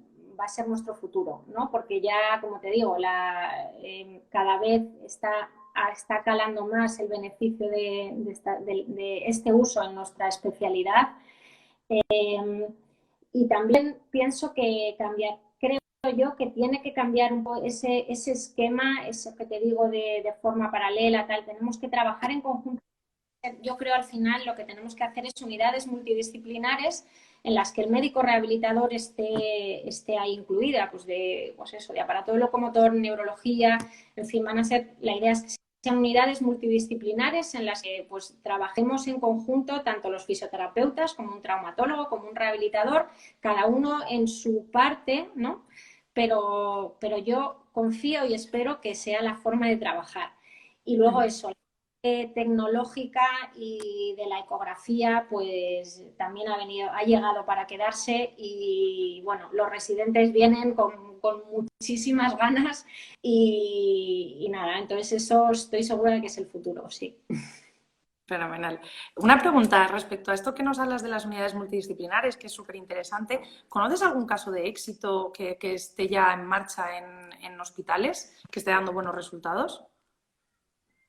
nuestro futuro, ¿no? Porque ya, como te digo, cada vez está calando más el beneficio de este uso en nuestra especialidad. Y también pienso que creo yo que tiene que cambiar un poco ese esquema, eso que te digo de forma paralela, tal. Tenemos que trabajar en conjunto. Yo creo al final lo que tenemos que hacer es unidades multidisciplinares en las que el médico rehabilitador esté ahí incluida, pues eso, de aparato locomotor, neurología, en fin, la idea es que sean unidades multidisciplinares en las que pues trabajemos en conjunto tanto los fisioterapeutas como un traumatólogo, como un rehabilitador, cada uno en su parte, ¿no? Pero yo confío y espero que sea la forma de trabajar. Y luego eso, tecnológica y de la ecografía pues también ha llegado para quedarse y bueno, los residentes vienen con muchísimas ganas y nada, entonces eso estoy segura de que es el futuro, sí. Fenomenal. Una pregunta respecto a esto que nos hablas de las unidades multidisciplinares, que es súper interesante. ¿Conoces algún caso de éxito que esté ya en marcha en hospitales, que esté dando buenos resultados?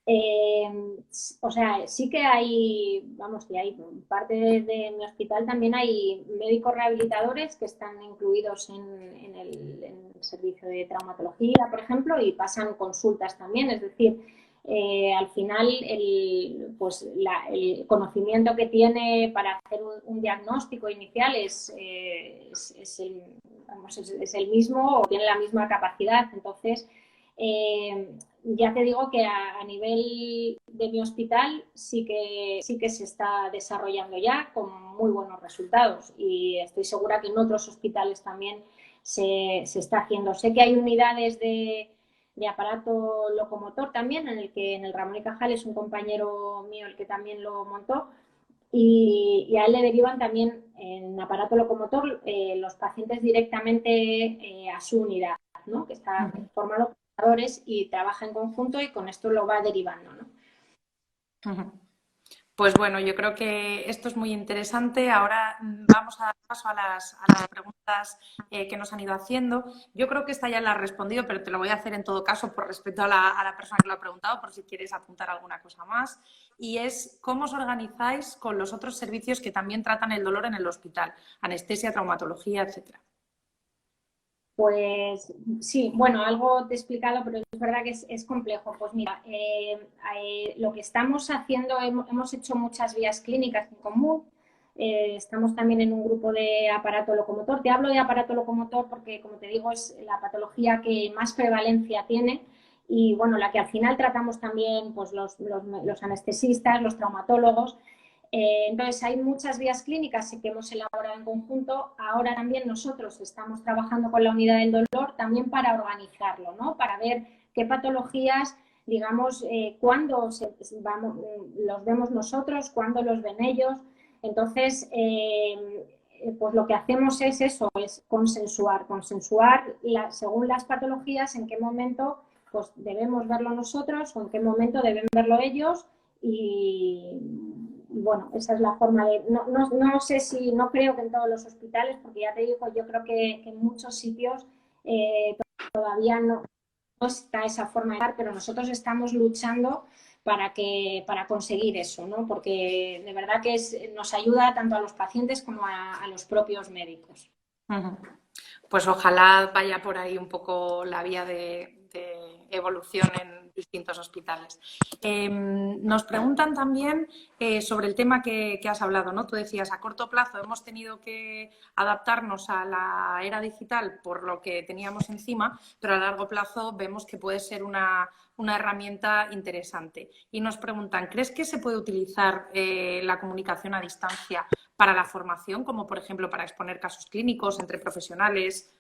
O sea, sí que hay, vamos, que hay parte de mi hospital también hay médicos rehabilitadores que están incluidos en servicio de traumatología, por ejemplo, y pasan consultas también. Es decir, al final pues el conocimiento que tiene para hacer un diagnóstico inicial es el mismo o tiene la misma capacidad. Entonces, ya te digo que a nivel de mi hospital sí que se está desarrollando ya con muy buenos resultados, y estoy segura que en otros hospitales también se está haciendo. Sé que hay unidades de aparato locomotor también, en el Ramón y Cajal es un compañero mío el que también lo montó, y a él le derivan también en aparato locomotor los pacientes directamente a su unidad, ¿no? Que está formado por operadores y trabaja en conjunto, y con esto lo va derivando, ¿no? Pues bueno, yo creo que esto es muy interesante. Ahora vamos a dar paso a las preguntas que nos han ido haciendo. Yo creo que esta ya la has respondido, pero te lo voy a hacer en todo caso por respeto a la persona que lo ha preguntado, por si quieres apuntar alguna cosa más. Y es, ¿cómo os organizáis con los otros servicios que también tratan el dolor en el hospital? Anestesia, traumatología, etcétera. Pues sí, bueno, algo te he explicado, pero es verdad que es complejo. Pues mira, lo que estamos haciendo, hemos hecho muchas vías clínicas en común. Estamos también en un grupo de aparato locomotor. Te hablo de aparato locomotor porque, como te digo, es la patología que más prevalencia tiene, y bueno, la que al final tratamos también pues los anestesistas, los traumatólogos. Entonces, hay muchas vías clínicas que hemos elaborado en conjunto. Ahora también nosotros estamos trabajando con la unidad del dolor también para organizarlo, ¿no? Para ver qué patologías, digamos, cuándo los vemos nosotros, cuándo los ven ellos. Entonces, pues lo que hacemos es eso, es consensuar según las patologías en qué momento pues debemos verlo nosotros o en qué momento deben verlo ellos. Y bueno, esa es la forma de... No sé si, no creo que en todos los hospitales, porque ya te digo, yo creo que en muchos sitios todavía no está esa forma de dar, pero nosotros estamos luchando para conseguir eso, ¿no? Porque de verdad que nos ayuda tanto a los pacientes como a los propios médicos. Pues ojalá vaya por ahí un poco la vía de evolución en distintos hospitales. Nos preguntan también sobre el tema que has hablado, ¿no? Tú decías, a corto plazo hemos tenido que adaptarnos a la era digital por lo que teníamos encima, pero a largo plazo vemos que puede ser una herramienta interesante. Y nos preguntan, ¿crees que se puede utilizar la comunicación a distancia para la formación, como por ejemplo para exponer casos clínicos entre profesionales?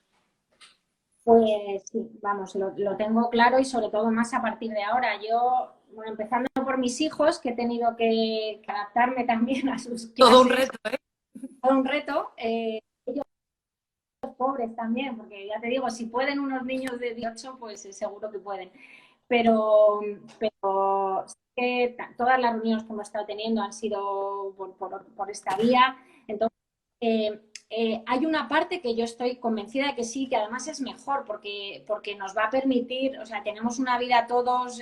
Pues sí, vamos, lo tengo claro, y sobre todo más a partir de ahora. Yo, bueno, empezando por mis hijos, que he tenido que adaptarme también a sus clases. Todo un reto, ¿eh? Todo un reto. Ellos pobres también, porque ya te digo, si pueden unos niños de 18, pues seguro que pueden. Pero sí que todas las reuniones que hemos estado teniendo han sido por esta vía. Entonces, hay una parte que yo estoy convencida de que sí, que además es mejor, porque nos va a permitir, o sea, tenemos una vida todos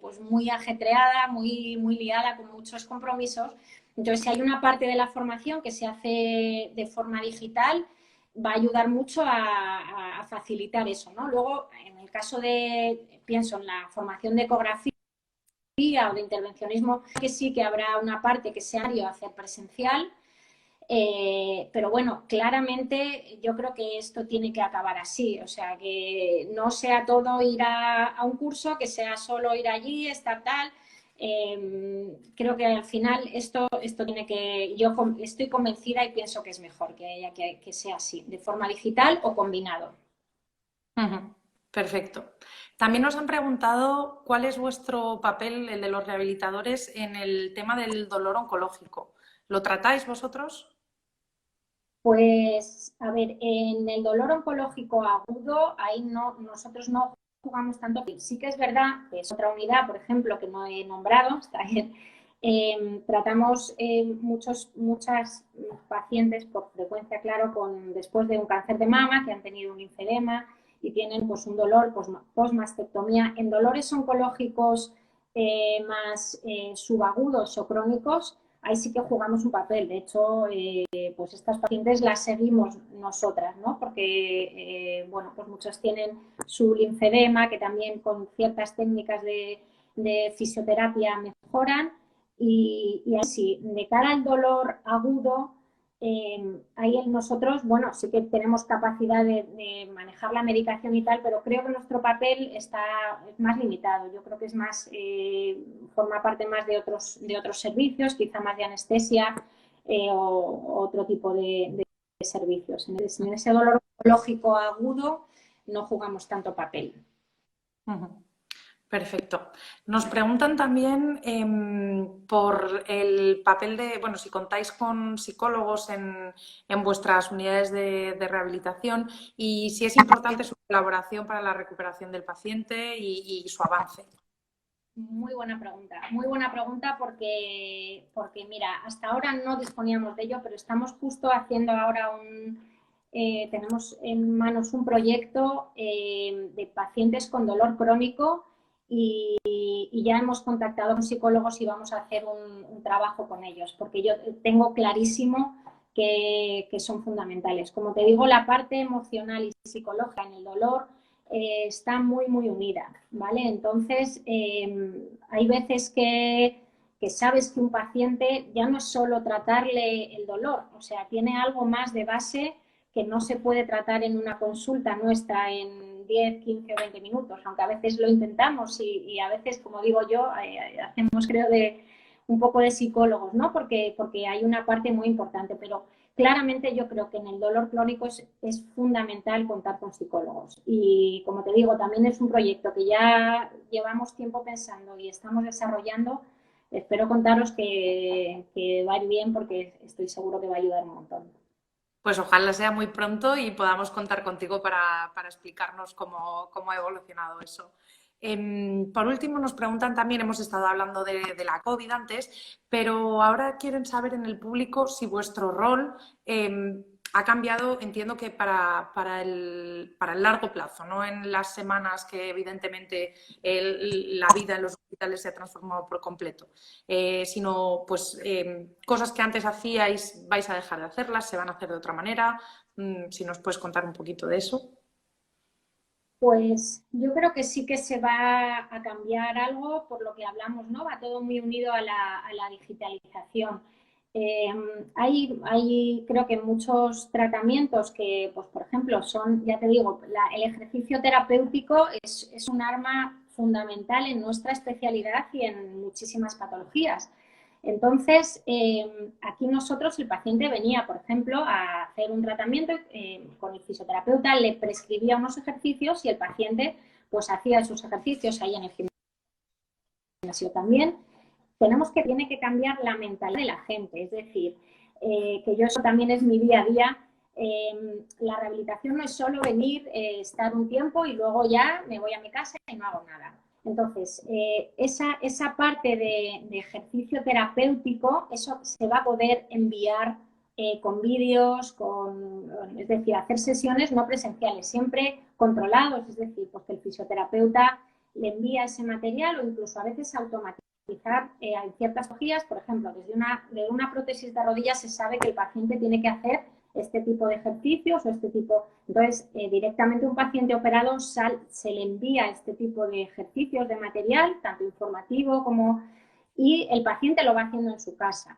pues muy ajetreada, muy liada, con muchos compromisos. Entonces, si hay una parte de la formación que se hace de forma digital, va a ayudar mucho a facilitar eso, ¿no? Luego, en el caso pienso en la formación de ecografía o de intervencionismo, que sí que habrá una parte que sea necesario hacer presencial. Pero bueno, claramente yo creo que esto tiene que acabar así, o sea, que no sea todo ir a un curso, que sea solo ir allí, estar tal. Creo que al final esto tiene que, yo estoy convencida y pienso que es mejor que sea así, de forma digital o combinado. Perfecto. También nos han preguntado cuál es vuestro papel, el de los rehabilitadores, en el tema del dolor oncológico. ¿Lo tratáis vosotros? Pues, a ver, en el dolor oncológico agudo, ahí nosotros no jugamos tanto. Sí que es verdad que es otra unidad, por ejemplo, que no he nombrado, está bien. Tratamos muchas pacientes por frecuencia, claro, después de un cáncer de mama, que han tenido un linfedema y tienen pues un dolor postmastectomía. En dolores oncológicos más subagudos o crónicos, ahí sí que jugamos un papel. De hecho, pues estas pacientes las seguimos nosotras, ¿no? Porque, bueno, pues muchos tienen su linfedema, que también con ciertas técnicas de fisioterapia mejoran. Y así, de cara al dolor agudo, ahí nosotros, bueno, sí que tenemos capacidad de manejar la medicación y tal, pero creo que nuestro papel es más limitado. Yo creo que es más, forma parte más de otros servicios, quizá más de anestesia o otro tipo de servicios. En ese dolor oncológico agudo no jugamos tanto papel. Perfecto. Nos preguntan también por el papel de, bueno, si contáis con psicólogos en vuestras unidades de rehabilitación y si es importante su colaboración para la recuperación del paciente y su avance. Muy buena pregunta porque mira, hasta ahora no disponíamos de ello, pero estamos justo haciendo ahora tenemos en manos un proyecto de pacientes con dolor crónico y ya hemos contactado con psicólogos y vamos a hacer un trabajo con ellos, porque yo tengo clarísimo que son fundamentales. Como te digo, la parte emocional y psicológica en el dolor está muy, muy unida, ¿vale? Entonces, hay veces que sabes que un paciente ya no es solo tratarle el dolor, o sea, tiene algo más de base que no se puede tratar en una consulta nuestra en 10, 15 o 20 minutos, aunque a veces lo intentamos y a veces, como digo yo, hacemos creo un poco de psicólogos, ¿no? Porque hay una parte muy importante, pero claramente yo creo que en el dolor crónico es fundamental contar con psicólogos. Y como te digo, también es un proyecto que ya llevamos tiempo pensando y estamos desarrollando. Espero contaros que va a ir bien porque estoy seguro que va a ayudar un montón. Pues ojalá sea muy pronto y podamos contar contigo para explicarnos cómo ha evolucionado eso. Por último, nos preguntan también, hemos estado hablando de la COVID antes, pero ahora quieren saber en el público si vuestro rol ha cambiado, entiendo que para el largo plazo, no en las semanas que evidentemente la vida en los hospitales se ha transformado por completo, sino pues cosas que antes hacíais vais a dejar de hacerlas, se van a hacer de otra manera. Si nos puedes contar un poquito de eso. Pues yo creo que sí que se va a cambiar algo por lo que hablamos, ¿no? Va todo muy unido a la digitalización. Eh, hay creo que muchos tratamientos que, pues por ejemplo, son, ya te digo, el ejercicio terapéutico es un arma fundamental en nuestra especialidad y en muchísimas patologías. Entonces, aquí nosotros, el paciente venía, por ejemplo, a hacer un tratamiento con el fisioterapeuta, le prescribía unos ejercicios y el paciente pues hacía esos ejercicios ahí en el gimnasio también. Tiene que cambiar la mentalidad de la gente, es decir, que yo eso también es mi día a día. La rehabilitación no es solo venir, estar un tiempo y luego ya me voy a mi casa y no hago nada. Entonces, esa parte de ejercicio terapéutico, eso se va a poder enviar con vídeos, es decir, hacer sesiones no presenciales, siempre controlados, es decir, pues que el fisioterapeuta le envía ese material o incluso a veces automatizar hay ciertas patologías, por ejemplo, de una prótesis de rodilla se sabe que el paciente tiene que hacer este tipo de ejercicios o este tipo. Entonces, directamente un paciente operado se le envía este tipo de ejercicios, de material, tanto informativo como. Y el paciente lo va haciendo en su casa.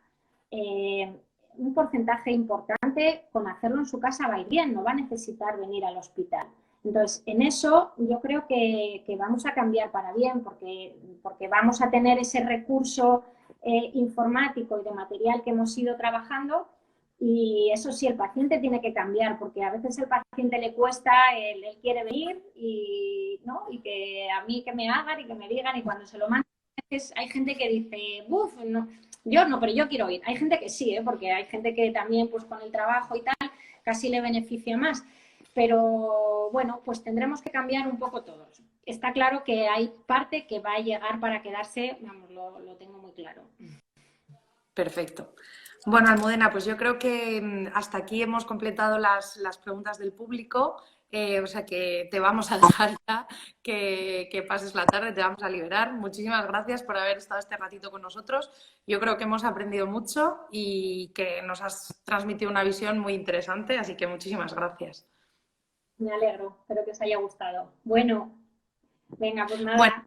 Un porcentaje importante con hacerlo en su casa va a ir bien, no va a necesitar venir al hospital. Entonces, en eso yo creo que vamos a cambiar para bien porque vamos a tener ese recurso informático y de material que hemos ido trabajando y eso sí, el paciente tiene que cambiar porque a veces al paciente le cuesta, él quiere venir ¿no? Y que a mí que me hagan y que me digan y cuando se lo mandan, hay gente que dice, uff, no, yo no, pero yo quiero ir. Hay gente que sí, porque hay gente que también pues con el trabajo y tal casi le beneficia más. Pero bueno, pues tendremos que cambiar un poco todos. Está claro que hay parte que va a llegar para quedarse, vamos, lo tengo muy claro. Perfecto. Bueno, Almudena, pues yo creo que hasta aquí hemos completado las preguntas del público. O sea que te vamos a dejar ya que pases la tarde, te vamos a liberar. Muchísimas gracias por haber estado este ratito con nosotros. Yo creo que hemos aprendido mucho y que nos has transmitido una visión muy interesante, así que muchísimas gracias. Me alegro, espero que os haya gustado. Bueno, venga, pues Bueno, nada.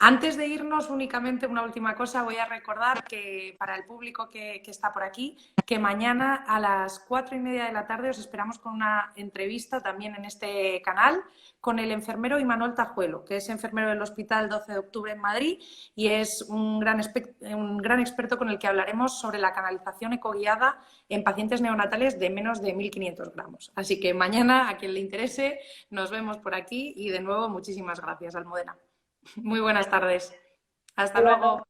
antes de irnos, únicamente una última cosa, voy a recordar que para el público que está por aquí, que mañana a las 4:30 de la tarde os esperamos con una entrevista también en este canal con el enfermero Imanol Tajuelo, que es enfermero del Hospital 12 de Octubre en Madrid y es un gran experto con el que hablaremos sobre la canalización ecoguiada en pacientes neonatales de menos de 1.500 gramos. Así que mañana, a quien le interese, nos vemos por aquí y de nuevo muchísimas gracias, Almudena. Muy buenas tardes. Hasta Hasta luego. luego.